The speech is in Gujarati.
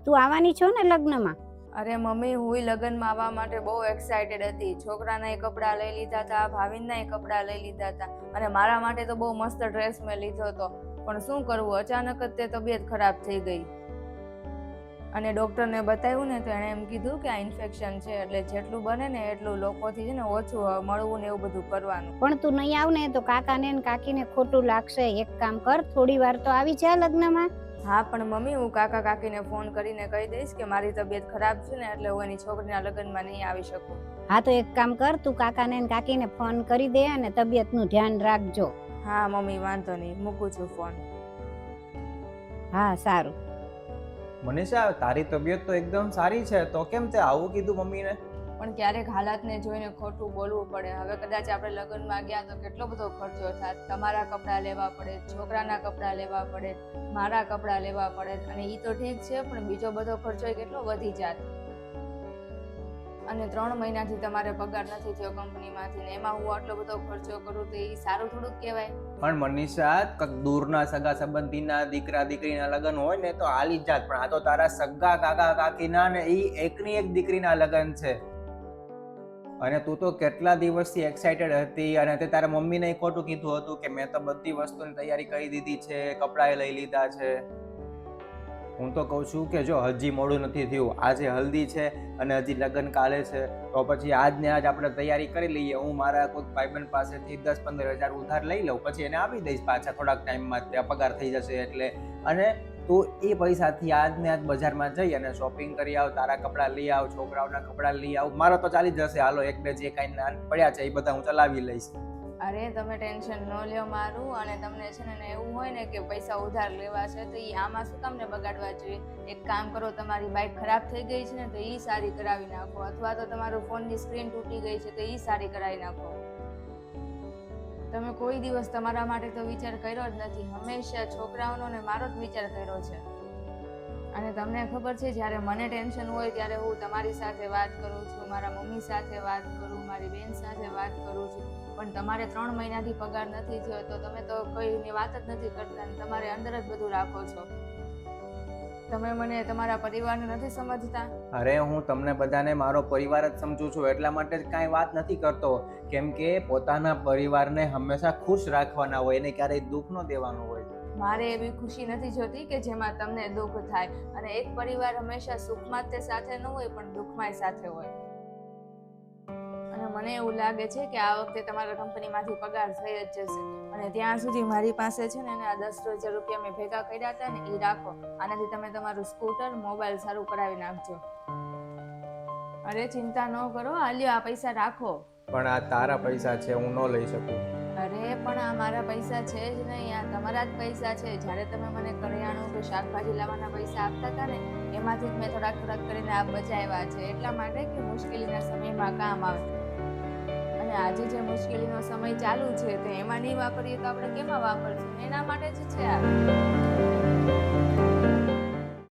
તું આવવાની છો ને લગ્નમાં? અરે મમ્મી, હું લગ્નમાં આવવા માટે બહુ એક્સાઇટેડ હતી. છોકરાના કપડાં લઈ લીધા હતા, ભાવિનના કપડાં લઈ લીધા હતા અને મારા માટે તો બહુ મસ્ત ડ્રેસ મેં લીધો હતો. પણ શું કરવું, અચાનક જ તે તબિયત ખરાબ થઈ ગઈ અને ડોક્ટરને બતાવ્યું ને તો એણે એમ કીધું કે આ ઇન્ફેક્શન છે, એટલે જેટલું બને ને એટલું લોકોથી છે ને ઓછું મળવું ને એવું બધું કરવાનું. પણ તું નહીં આવ ને તો કાકાને ને કાકીને ખોટું લાગશે. એક કામ કર, થોડી વાર તો આવી જા લગ્નમાં. હા પણ મમ્મી, હું કાકા કાકીને ફોન કરીને કહી દઈશ કે મારી તબિયત ખરાબ છે ને એટલે હું એની છોકરીના લગ્નમાં નહીં આવી શકું. હા તો એક કામ કર, તું કાકાને ને કાકીને ફોન કરી દે અને તબિયતનું ધ્યાન રાખજો. હા મમ્મી, વાંધો નહીં, મૂકું છું ફોન. હા સારું. મનીષા, તારી તબિયત તો એકદમ સારી છે, તો કેમ તે આવું કીધું મમ્મીને? પણ ક્યારેક હાલાતને જોઈને ખોટું બોલવું પડે. હવે કદાચ આપણે લગ્નમાં ગયા તો કેટલો બધો ખર્ચો થાય. તમારા કપડાં લેવા પડે, છોકરાના કપડાં લેવા પડે, મારા કપડાં લેવા પડે અને એ તો ઠીક છે, પણ બીજો બધો ખર્ચો કેટલો વધી જાય. અને 3 મહિનાથી તમારે પગાર નથી થયો કંપનીમાંથી ને એમાં હું આટલો બધો ખર્ચો કરું તો એ સારું થોડુંક કહેવાય. પણ મનીષા, દૂરના સગા સંબંધીના દીકરા દીકરીના લગ્ન હોય ને તો હાલી જ જાત, પણ આ તો તારા સગા કાકા કાકીના ને એ એકની એક દીકરીના લગ્ન છે. અને તું તો કેટલા દિવસથી એક્સાઇટેડ હતી અને તે તારા મમ્મીને ખોટું કીધું હતું કે મેં તો બધી વસ્તુની તૈયારી કરી દીધી છે, કપડાં લઈ લીધા છે. હું તો કહું છું કે જો હજી મોડું નથી થયું, આજે હલ્દી છે અને હજી લગ્ન કાલે છે, તો પછી આજ ને આજ આપણે તૈયારી કરી લઈએ. હું મારા કોઈ ભાઈબંધ પાસેથી 10-15 હજાર ઉધાર લઈ લઉં, પછી એને આપી દઈશ પાછા થોડાક ટાઈમમાં, ત્યાં પગાર થઈ જશે એટલે. અને તું એ પૈસાથી આજ ને આજ બજારમાં જઈ અને શોપિંગ કરી આવ, તારા કપડાં લઈ આવ, છોકરાઓના કપડાં લઈ આવ. મારો તો ચાલી જશે, હાલો એક બે જે કાંઈ પડ્યા છે એ બધા હું ચલાવી લઈશ. અરે તમે ટેન્શન ન લ્યો મારું. અને તમને છે ને એવું હોય ને કે પૈસા ઉધાર લેવા છે તો એ આમાં શું તમને બગાડવા જોઈએ? એક કામ કરો, તમારી બાઇક ખરાબ થઈ ગઈ છે ને તો એ સારી કરાવી નાખો, અથવા તો તમારું ફોનની સ્ક્રીન તૂટી ગઈ છે તો એ સારી કરાવી નાખો. તમે કોઈ દિવસ તમારા માટે તો વિચાર કર્યો જ નથી. હંમેશા છોકરાઓનો ને મારો જ વિચાર કર્યો છે. અને તમને ખબર છે, જ્યારે મને ટેન્શન હોય ત્યારે હું તમારી સાથે વાત કરું છું, મારા મમ્મી સાથે વાત કરું, મારી બેન સાથે વાત કરું છું. પણ તમારે 3 મહિનાથી પગાર નથી થયો તો તમે તો કોઈની વાત જ નથી કરતા, તમારે અંદર જ બધું રાખો છો. તમે મને તમારા પરિવારને નથી સમજતા. અરે હું તમને બધાને મારો પરિવાર જ સમજુ છું, એટલા માટે જ કાંઈ વાત નથી કરતો. કેમ કે પોતાના પરિવારને હંમેશા ખુશ રાખવાના હોય, એને ક્યારેય દુઃખ ન દેવાનું હોય. મારે એવી ખુશી નથી જોતી કે જેમાં તમને દુઃખ થાય. અને એક પરિવાર હંમેશા સુખમાં જ સાથે ન હોય પણ દુઃખમાં સાથે હોય. અને મને એવું લાગે છે કે આ વખતે તમારા કંપનીમાંથી પગાર થઈ જ જશે. અને ત્યાં સુધી મારી પાસે છે ને આ 10,000 રૂપિયા મેં ભેગા કર્યા હતા ને એ રાખો. આનાથી તમે તમારું સ્કૂટર, મોબાઈલ સારું કરાવી નાખજો. અરે ચિંતા ન કરો, આલ્યો આ પૈસા રાખો. પણ આ તારા પૈસા છે, હું ન લઈ શકું. અરે પણ આ મારા પૈસા છે જ નહીં, આ તમારા જ પૈસા છે. જ્યારે તમે મને કરિયાણું કે શાકભાજી લાવવાના પૈસા આપતા હતા ને એમાંથી જ મેં થોડાક કરીને આ બચાવ્યા છે, એટલા માટે કે મુશ્કેલીના સમયમાં કામ આવે. અને આજે જે મુશ્કેલીનો સમય ચાલુ છે તો એમાં નહીં વાપરીએ તો આપણે કેમાં વાપરશું? એના માટે જ છે આ.